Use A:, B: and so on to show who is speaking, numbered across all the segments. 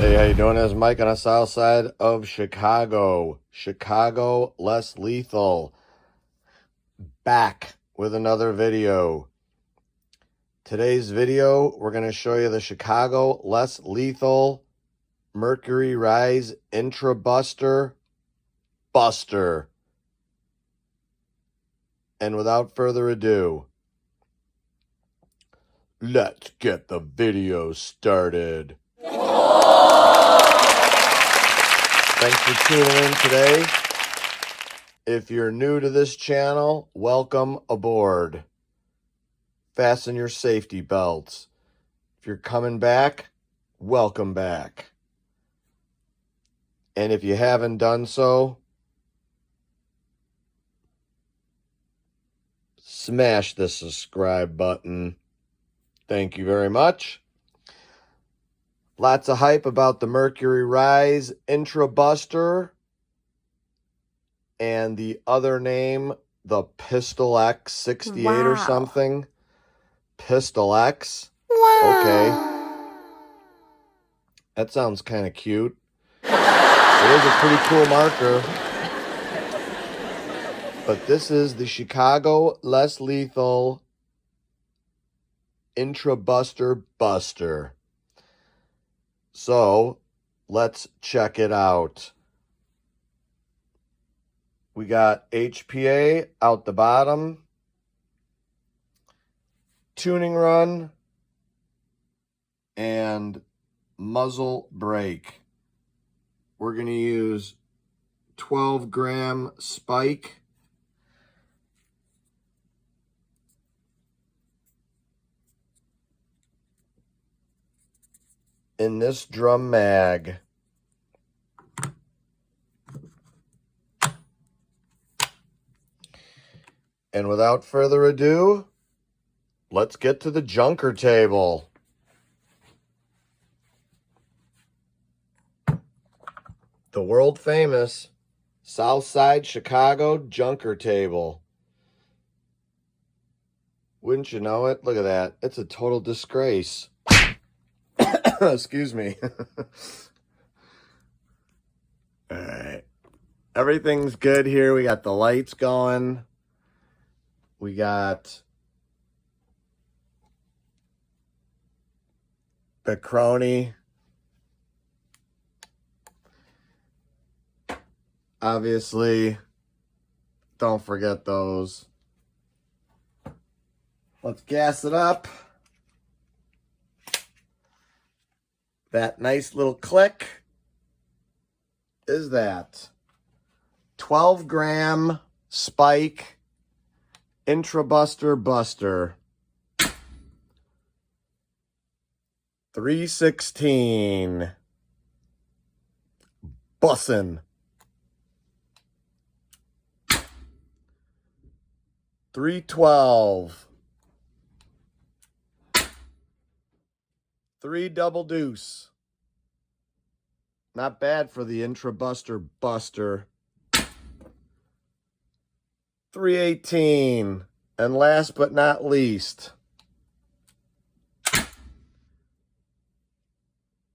A: Hey, how you doing? It's Mike on the south side of Chicago. Chicago Less Lethal. Back with another video. Today's video, we're going to show you the Chicago Less Lethal Mercury Rise intrubuster buster. And without further ado, let's get the video started. Thanks for tuning in today. If you're new to this channel, welcome aboard. Fasten your safety belts. If you're coming back, welcome back. And if you haven't done so, smash the subscribe button. Thank you very much. Lots of hype about the Mercury Rise intrubuster and the other name, the Pistelle X 68 or something. Pistelle X. Wow. Okay. That sounds kind of cute. It is a pretty cool marker. But this is the Chicago Less Lethal intrubuster buster. So, let's check it out. We got HPA out the bottom, tuning run, and muzzle brake. We're going to use 12-gram spike. In this drum mag. And without further ado, let's get to the junker table. The world famous Southside Chicago junker table. Wouldn't you know it? Look at that. It's a total disgrace. Excuse me. All right. Everything's good here. We got the lights going. We got the crony. Obviously, don't forget those. Let's gas it up. That nice little click is that 12-gram spike intrubuster buster. 316. Bussin'. 312. 3 double deuce. Not bad for the intrubuster buster. 318. And last but not least,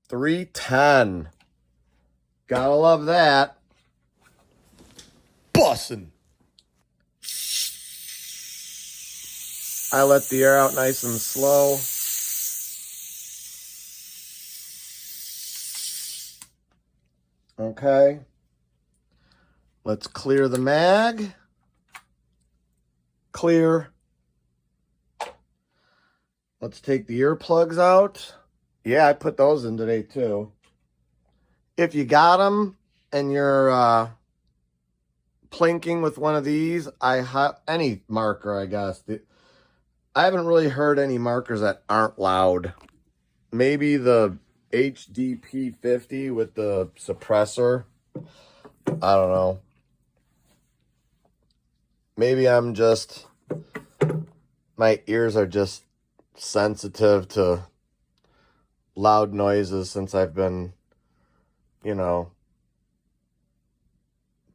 A: 310. Gotta love that. Bussin'. I let the air out nice and slow. Okay. Let's clear the mag. Clear. Let's take the earplugs out. Yeah, I put those in today too. If you got them and you're plinking with one of these, any marker, I guess. I haven't really heard any markers that aren't loud. Maybe the HDP 50 with the suppressor. I don't know. Maybe my ears are just sensitive to loud noises since I've been,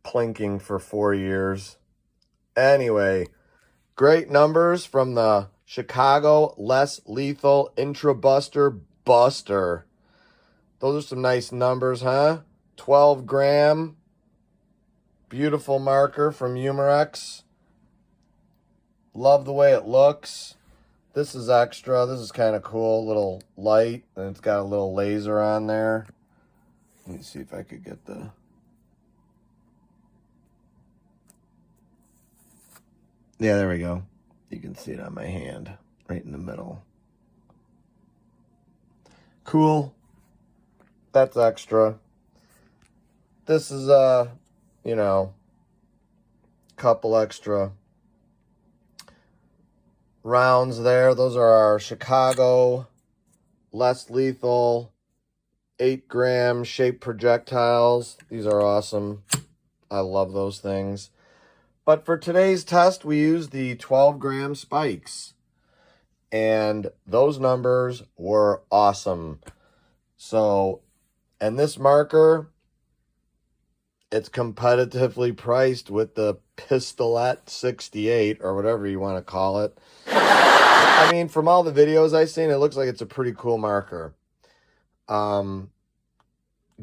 A: plinking for 4 years. Anyway, great numbers from the Chicago Less Lethal intrubuster buster. Those are some nice numbers, huh? 12 gram. Beautiful marker from umarex. Love the way it looks. This is extra. This is kind of cool. Little light. And it's got a little laser on there. Let me see if I could get the... Yeah, there we go. You can see it on my hand. Right in the middle. Cool. That's extra. This is, you know, couple extra rounds there. Those are our Chicago less lethal 8 gram shaped projectiles. These are awesome. I love those things. But for today's test, we used the 12 gram spikes. And those numbers were awesome. So, and this marker, it's competitively priced with the Pistelle 68 or whatever you want to call it. I mean, from all the videos I've seen, it looks like it's a pretty cool marker.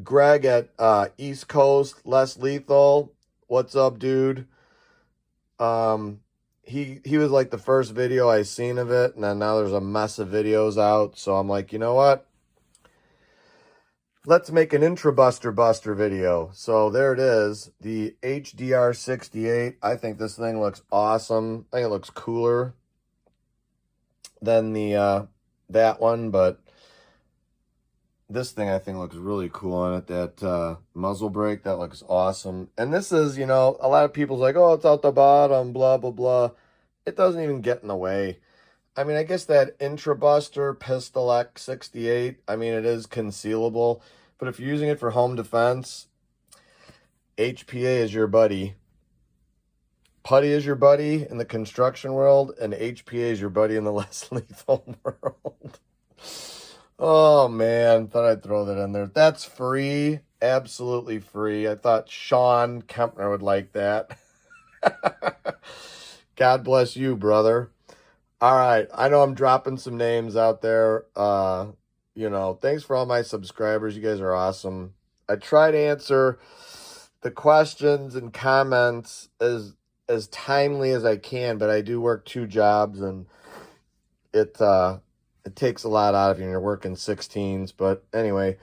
A: Greg at East Coast Less Lethal, what's up, dude? He was like the first video I seen of it, and then now there's a mess of videos out. So I'm like, you know what? Let's make an intrubuster buster video. So there it is, the HDR 68. I think this thing looks awesome. I think it looks cooler than the that one, but this thing I think looks really cool on it. That muzzle brake, that looks awesome. And this is, you know, a lot of people's like, oh, it's out the bottom, blah, blah, blah. It doesn't even get in the way. I mean, I guess that intrubuster Pistelle 68, I mean, it is concealable. But if you're using it for home defense, HPA is your buddy. Putty is your buddy in the construction world, and HPA is your buddy in the less lethal world. Oh, man, thought I'd throw that in there. That's free, absolutely free. I thought Sean Kempner would like that. God bless you, brother. All right, I know I'm dropping some names out there. You know, thanks for all my subscribers. You guys are awesome. I try to answer the questions and comments as timely as I can, but I do work 2 jobs, and it takes a lot out of you, and you're working 16s. But anyway,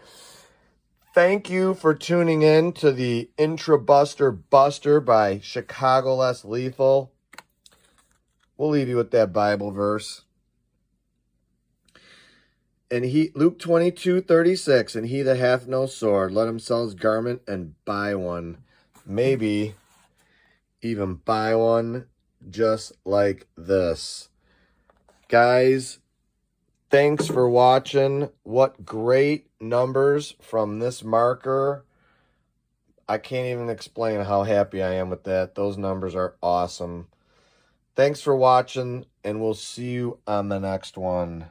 A: thank you for tuning in to the Intrubuster Buster by Chicago Less Lethal. We'll leave you with that Bible verse. And Luke 22:36, and he that hath no sword, let him sell his garment and buy one. Maybe even buy one just like this. Guys, thanks for watching. What great numbers from this marker. I can't even explain how happy I am with that. Those numbers are awesome. Thanks for watching, and we'll see you on the next one.